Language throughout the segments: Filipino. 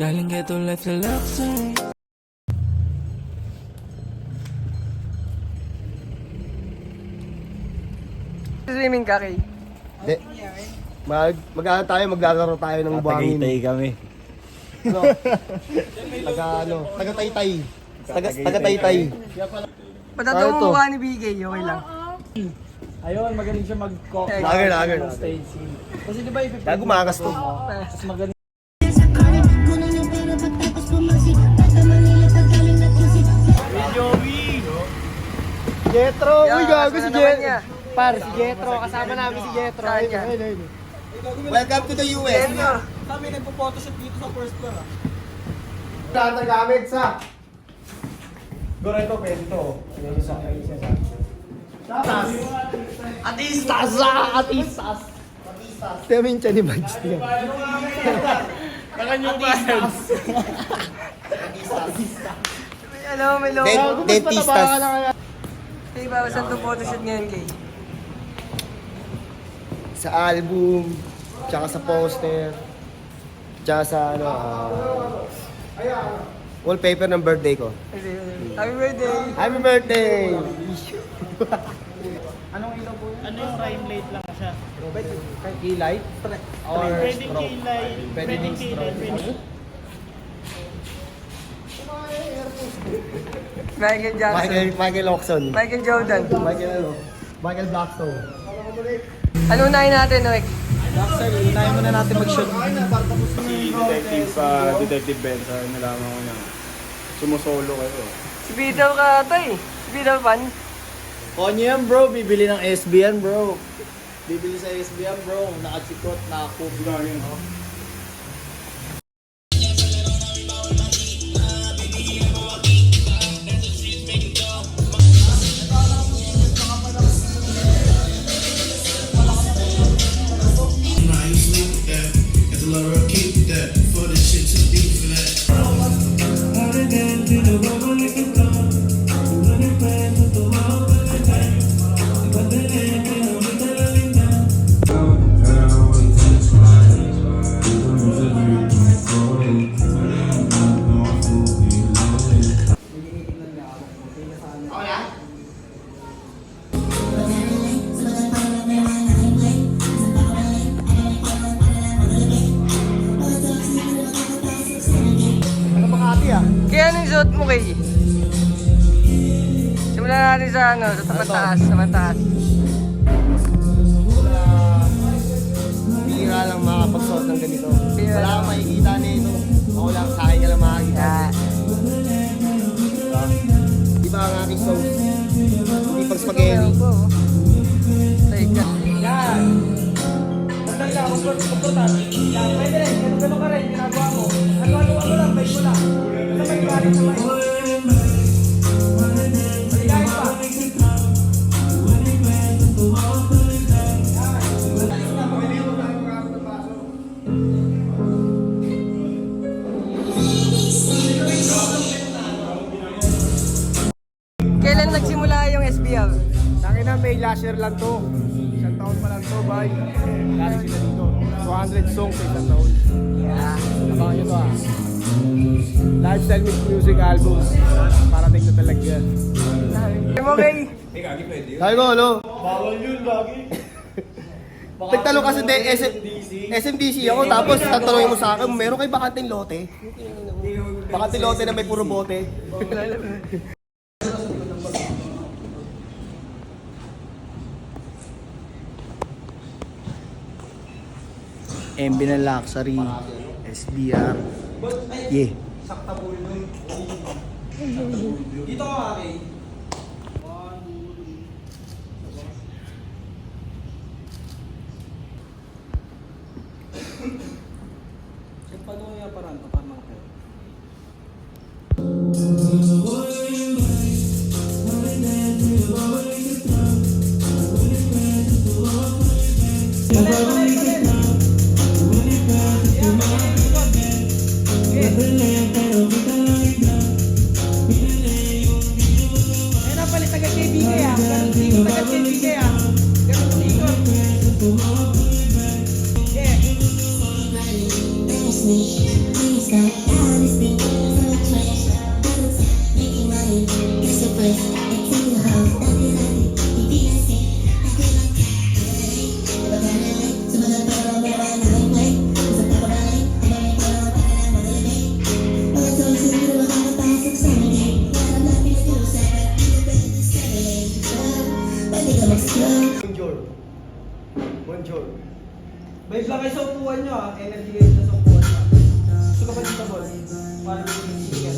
Galing ghetto life sa luxury. Swimming ka, Kay? Hindi. Mag-ano tayo, maglalaro tayo ng buhangin. Tagaytay kami. Ano? Taga-taytay. Taga-taytay. Patato Ano to? mo mukha ni BK, okay lang. Ayun, magaling siya mag-cock. Lager. Staging. Kasi di ba ipipin Kaya gumakas to. Mas magaling. Jetro! Uy, gago si Jetro! niya. Par, si Jetro. Kasama namin si Jetro. Saan yan? Ayun. Welcome to the US. Jetro. Kami nagpo-photoshoot dito sa first floor ah. Lahat ng gamit sa... Goreto, pwede to. Ayun sa Atistas! Atistas! Tingnan mo yung tiyan ni Mads niya. Nakanyong vibes. May logo. Dentistas. Kay, ba, saan to photoshoot ngayon, Kay? Sa album, tsaka sa poster, tsaka sa ano, wallpaper ng birthday ko. Happy birthday! Happy birthday! Anong ilaw po? Ano yung rhyme light lang siya? Key light? Or Pwedeng strobe? kilay. Pwedeng kilay. Michael Jackson. Michael Oxon. Michael Jordan. Michael Blackstone. Ano unahin natin, Rick? Actually, unahin muna natin mag-shoot. Si Detective Benza, nalaman ko na sumusolo kayo. Si Peter ka ata eh. Si Peter Pan. Konyo yan bro, bibili ng SBN bro. Bibili sa SBN bro, nakachikot, nakakubla yun. Kaya anong suot mo, Kay? Simulan natin sa ano, sa mataas, sa mataas. Bihira lang makapagsuot ng ganito. Bihira Wala lang. kang makikita nito. Ako lang, sa akin ka lang makikita. Diba ang aking sauce? Hindi pag spaghetti. Teka. Yan! Magdala, magpututan. Yan, pwede rin. Ganun ka rin, ginagawa mo. Ano lang, bike mo lang. Sabay galing sa bike. Maligayos pa. Kailan nagsimula yung SBL? Tangin na, may last year lang to. Isang taon pa lang to, bye. Lalo sila dito. 200 songs sa isang taon. Abangan nyo to Lifestyle Mix Music Album. Parating na talaga. Sabi mo, Kay? Sabi mo, ano? Bawal yun, lagi. Nagtanong kasi SMDC ako, tapos tatanungin mo sa akin, meron kayo bakanting lote? Bakanting lote na may puro bote. MB na luxury. SBR. Yeah. Dito ka, Kay. Paano kaya parang kapamang kayo? Please, Bonjour. Bonjour. Babe lang kayo sa upuan nyo ah. Energy kayo sa upuan nyo. Gusto ka ba dito, Bol? Para dito yung chicken.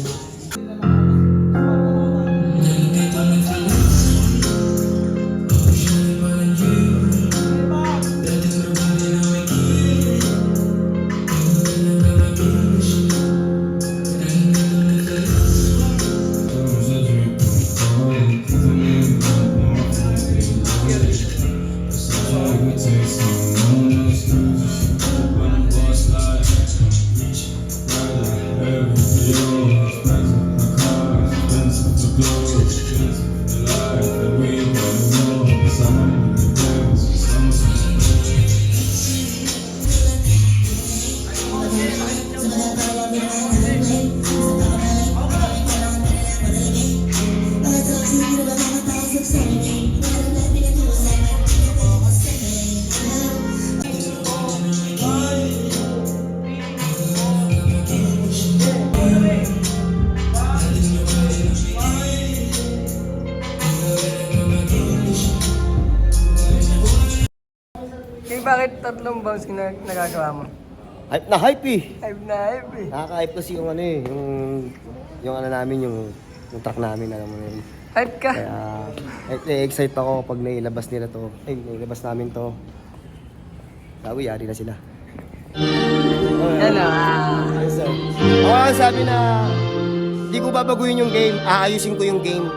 Kaya bakit tatlong bounce nagagawa mo? Hype na hype eh. Hype na hype eh. Nakaka-hype kasi yung ano eh, yung ano namin, yung track namin, alam mo na yun. Hype ka? Kaya excited ako pag nailabas nila to. Ay, nailabas namin to. Sabi, yari na sila. Yan ah. Yes, sir. Ako ang sabi na, hindi ko babaguhin yung game, aayusin ko yung game.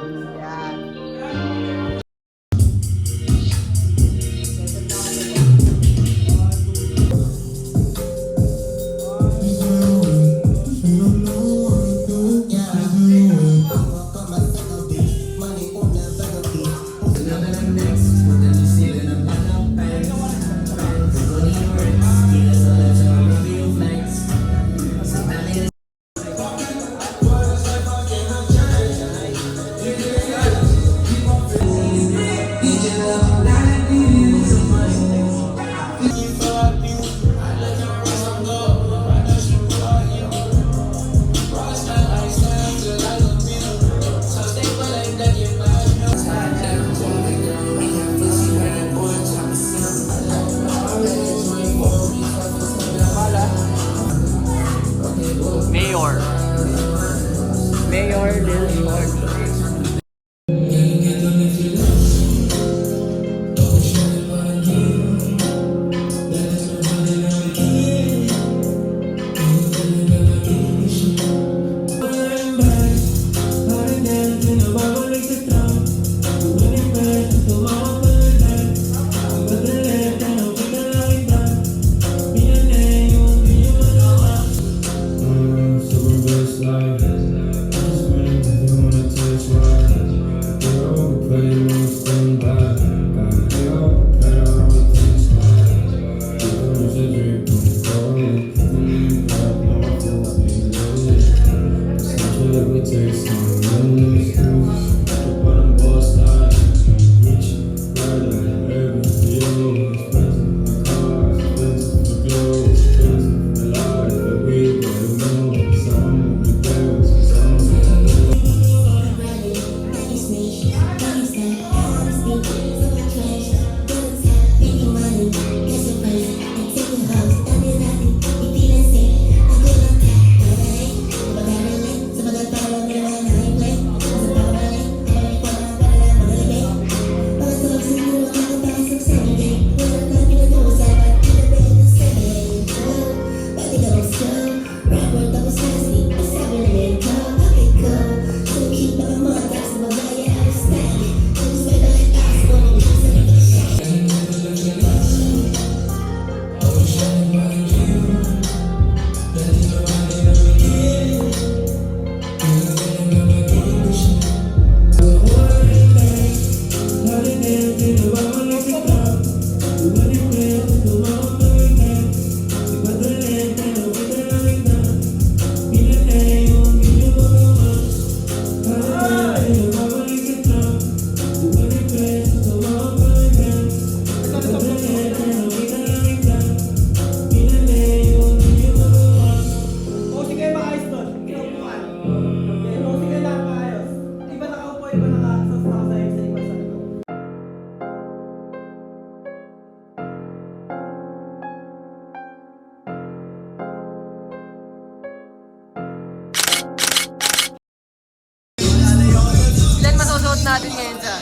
natin ngayon sa...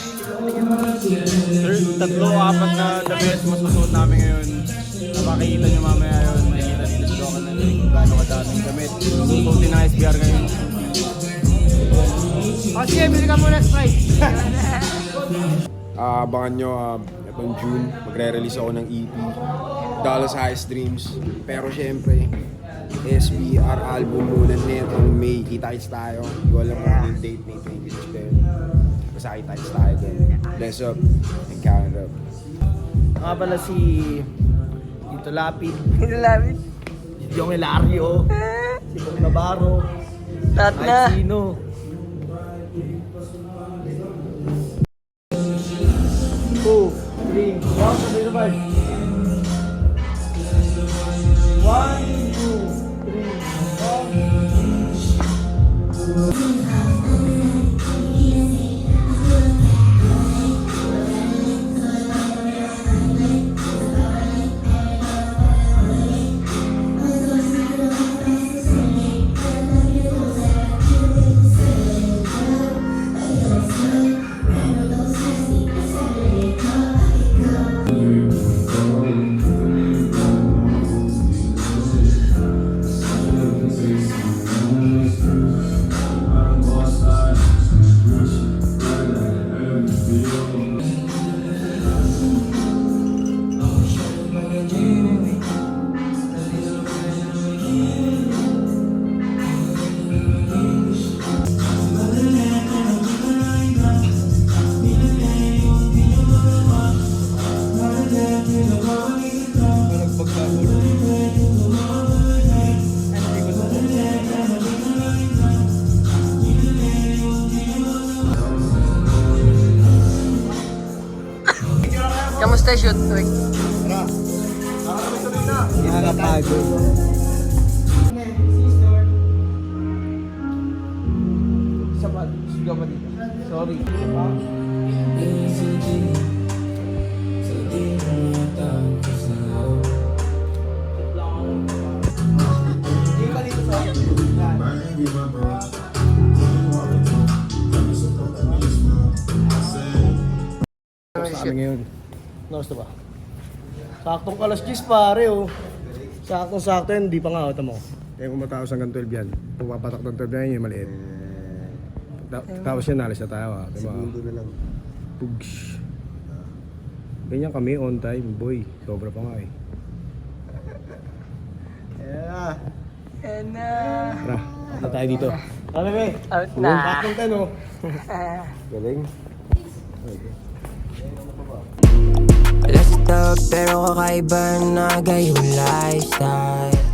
Sir, 3-4 na the best masusuot namin ngayon. Makikita nyo mamaya yun. Makikita dito sa local na kung gaano kadaming damit. Susuotin ng SBR ngayon. Sige, bili ka muna Sprite. Abangan nyo, itong June, magre-release ako ng EP, Dallas Highest Dreams. Pero syempre, SBR album muna netong May, kita-kits tayo. Hindi ko alam kung ano yung date May 26 pa yun. Basta kita-kits tayo dun. Bless up and count up. Nga pala si Tito Lapid, Hinalapit. Yung Hilario, si Kong Navarro, Lahat na. kahit sino. Two, three, one, sabay sabay. 1, 2. Kamusta yung shoot, Rick? nakakapagod. Isa pa, sigaw pa dito. Sorry. Sa amin ngayon. Gusto ba? Saktong alas 10 pare oh. Saktong-sakto yan, hindi pa nga ito mo. Kaya kung matapos hanggang 12 yan, pumapatak ng 12 yan, yung maliit. Tapos yan, nalis na tayo ha. Segundo na lang. Pugs. Ganyan kami on time, boy. Sobra pa nga eh. Yeah. And Tara, na tayo dito. Ano ba eh? out na. Saktong 10 oh. Galing. Alas ito pero kakaiba na gayong lifestyle.